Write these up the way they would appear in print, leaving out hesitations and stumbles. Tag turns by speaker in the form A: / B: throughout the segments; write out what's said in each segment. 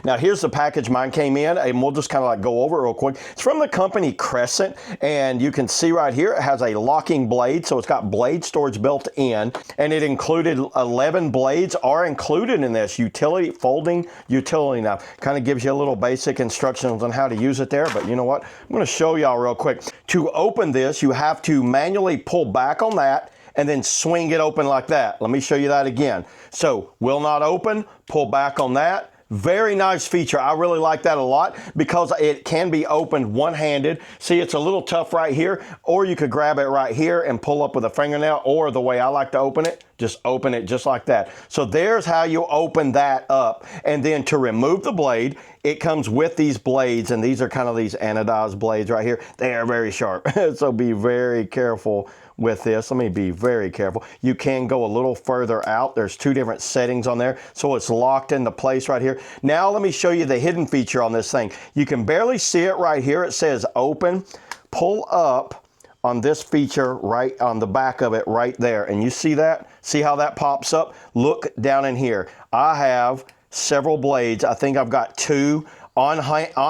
A: Now here's the package mine came in, and we'll just kind of like go over it real quick. It's from the company Crescent, and you can see right here it has a locking blade, so it's got blade storage built in, and it included 11 blades are included in this folding utility knife. Kind of gives you a little basic instructions on how to use it there, but you know what? I'm going to show y'all real quick. To open this, you have to manually pull back on that and then swing it open like that. Let me show you that again. So will not open, pull back on that. Very nice feature. I really like that a lot because it can be opened one-handed. See, it's a little tough right here, or you could grab it right here and pull up with a fingernail, or the way I like to open it, just open it just like that. So there's how you open that up. And then to remove the blade, it comes with these blades, and these are kind of these anodized blades right here. They are very sharp, so be very careful with this. Let me be very careful. You can go a little further out. There's two different settings on there, so it's locked into place right here. Now let me show you the hidden feature on this thing. You can barely see it right here. It says open. Pull up on this feature right on the back of it right there, and you see that? See how that pops up? Look down in here. I have several blades. I think I've got two on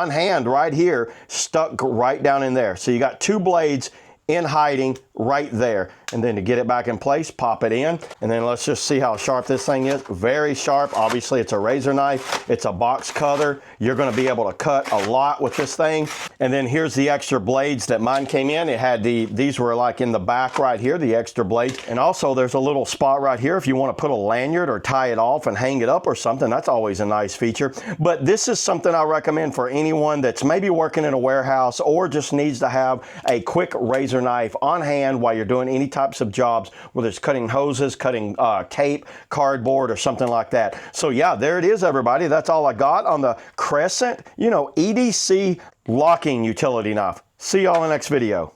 A: hand right here, stuck right down in there. So you got two blades in hiding right there. And then to get it back in place, pop it in. And then let's just see how sharp this thing is. Very sharp. Obviously, it's a razor knife. It's a box cutter. You're going to be able to cut a lot with this thing. And then here's the extra blades that mine came in. It had these were like in the back right here, the extra blades. And also there's a little spot right here if you want to put a lanyard or tie it off and hang it up or something. That's always a nice feature. But this is something I recommend for anyone that's maybe working in a warehouse or just needs to have a quick razor knife on hand while you're doing any types of jobs, whether it's cutting hoses, cutting tape, cardboard, or something like that. So yeah, there it is, everybody. That's all I got on the Crescent, EDC locking utility knife. See y'all in the next video.